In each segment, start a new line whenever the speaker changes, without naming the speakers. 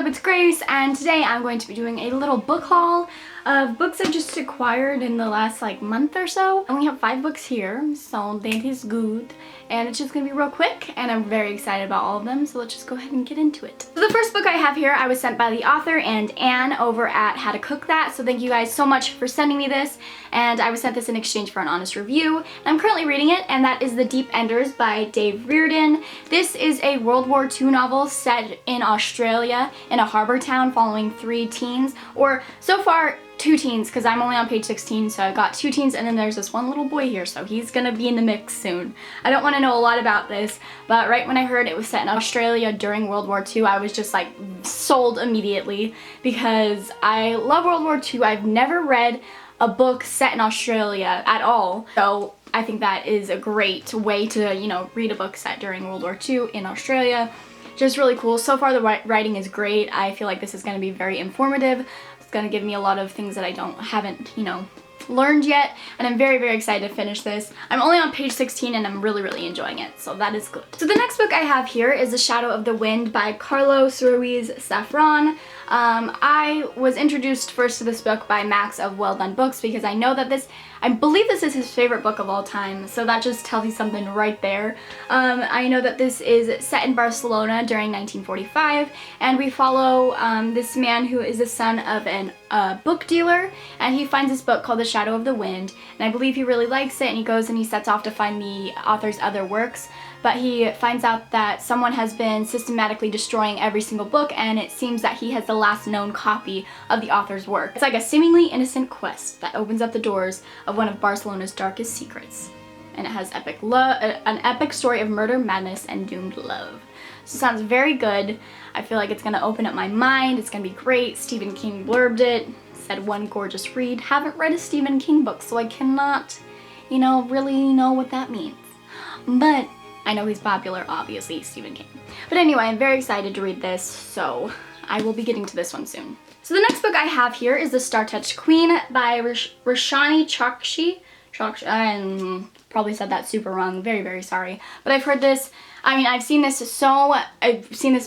it's Grace, and today I'm going to be doing a little book haul of books I've just acquired in the last month or so. I only have 5 books here, so that is good. And it's just gonna be real quick, and I'm very excited about all of them, so let's just go ahead and get into it. So the first book I have here, I was sent by the author and Anne over at How to Cook That, so thank you guys so much for sending me this, and I was sent this in exchange for an honest review. And I'm currently reading it, and that is The Deep Enders by Dave Reardon. This is a World War II novel set in Australia in a harbour town following 3 teens, or so far 2 teens, because I'm only on page 16, so I've got 2 teens, and then there's this one little boy here, so he's gonna be in the mix soon. I don't want to know a lot about this, but right when I heard it was set in Australia during World War II, I was just sold immediately, because I love World War II. I've never read a book set in Australia at all, so I think that is a great way to, read a book set during World War II in Australia. Just really cool. So far the writing is great. I feel like this is going to be very informative. It's going to give me a lot of things that I haven't learned yet, and I'm very, very excited to finish this. I'm only on page 16 and I'm really, really enjoying it, so that is good. So the next book I have here is The Shadow of the Wind by Carlos Ruiz Zafran. I was introduced first to this book by Max of Well Done Books because I know that I believe this is his favorite book of all time, so that just tells you something right there. I know that this is set in Barcelona during 1945, and we follow this man who is the son of a book dealer, and he finds this book called The Shadow of the Wind, and I believe he really likes it, and he goes and he sets off to find the author's other works, but he finds out that someone has been systematically destroying every single book, and it seems that he has the last known copy of the author's work. It's like a seemingly innocent quest that opens up the doors of one of Barcelona's darkest secrets, and it has an epic story of murder, madness, and doomed love. So it sounds very good. I feel like it's gonna open up my mind. It's gonna be great. Stephen King blurbed it, said one gorgeous read. Haven't read a Stephen King book, so I cannot, really know what that means. But I know he's popular, obviously, Stephen King. But anyway, I'm very excited to read this, so I will be getting to this one soon. So the next book I have here is The Star-Touched Queen by Roshani Chokshi. I probably said that super wrong, very, very sorry. But I've heard this, I've seen this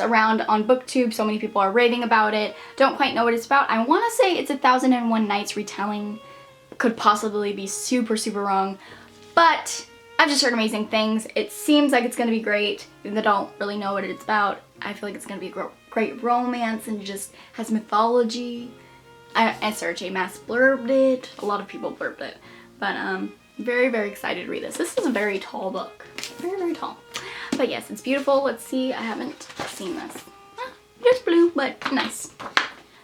around on BookTube, so many people are raving about it. Don't quite know what it's about. I want to say it's 1001 Nights retelling. Could possibly be super, super wrong. But I've just heard amazing things. It seems like it's going to be great, even though I don't really know what it's about. I feel like it's going to be a great romance and just has mythology. And Sarah J. Maas blurbed it. A lot of people blurbed it. But very, very excited to read this. This is a very tall book. Very, very tall. But yes, it's beautiful. Let's see. I haven't seen this. Just blue, but nice.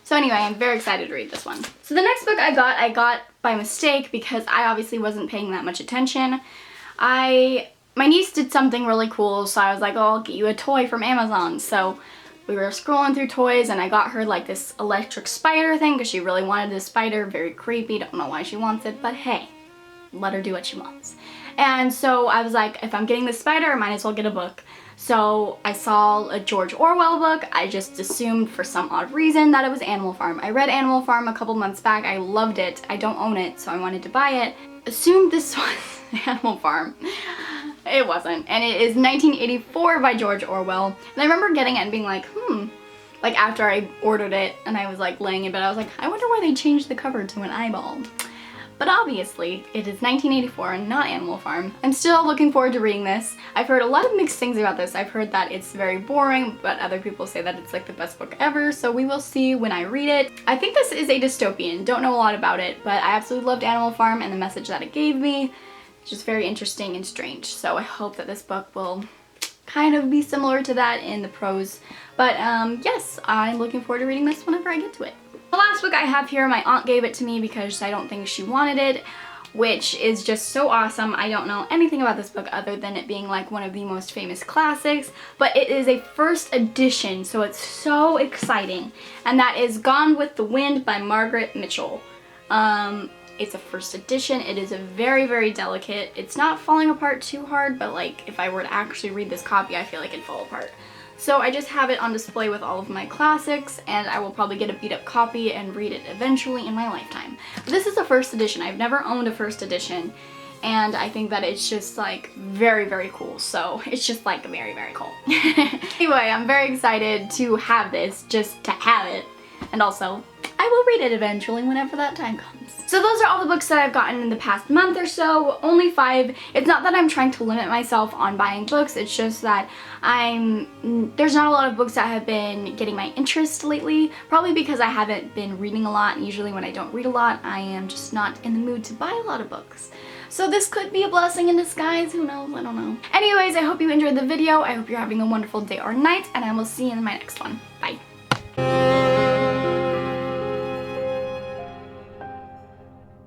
So anyway, I'm very excited to read this one. So the next book I got by mistake because I obviously wasn't paying that much attention. My niece did something really cool, so I was like, oh, I'll get you a toy from Amazon. So we were scrolling through toys, and I got her this electric spider thing because she really wanted this spider. Very creepy. Don't know why she wants it, but hey, let her do what she wants. And so I was like, if I'm getting this spider, I might as well get a book. So I saw a George Orwell book. I just assumed for some odd reason that it was Animal Farm. I read Animal Farm a couple months back. I loved it. I don't own it, so I wanted to buy it. Assumed this was Animal Farm. It wasn't. And it is 1984 by George Orwell. And I remember getting it and being like, after I ordered it and I was laying in bed, I was like, I wonder why they changed the cover to an eyeball. But obviously, it is 1984 and not Animal Farm. I'm still looking forward to reading this. I've heard a lot of mixed things about this. I've heard that it's very boring, but other people say that it's the best book ever, so we will see when I read it. I think this is a dystopian. Don't know a lot about it, but I absolutely loved Animal Farm and the message that it gave me. It's just very interesting and strange, so I hope that this book will kind of be similar to that in the prose. But yes, I'm looking forward to reading this whenever I get to it. The last book I have here, my aunt gave it to me because I don't think she wanted it, which is just so awesome. I don't know anything about this book other than it being one of the most famous classics, but it is a first edition, so it's so exciting. And that is Gone with the Wind by Margaret Mitchell. It's a first edition. It is a very, very delicate. It's not falling apart too hard, but if I were to actually read this copy, I feel like it'd fall apart. So I just have it on display with all of my classics, and I will probably get a beat up copy and read it eventually in my lifetime. But this is a first edition. I've never owned a first edition, and I think that it's just like very, very cool. So it's just like very, very cool. Anyway, I'm very excited to have this, just to have it, and also I will read it eventually whenever that time comes. So those are all the books that I've gotten in the past month or so, only 5. It's not that I'm trying to limit myself on buying books, it's just that there's not a lot of books that have been getting my interest lately, probably because I haven't been reading a lot, and usually when I don't read a lot, I am just not in the mood to buy a lot of books. So this could be a blessing in disguise, who knows, I don't know. Anyways, I hope you enjoyed the video, I hope you're having a wonderful day or night, and I will see you in my next one. Bye.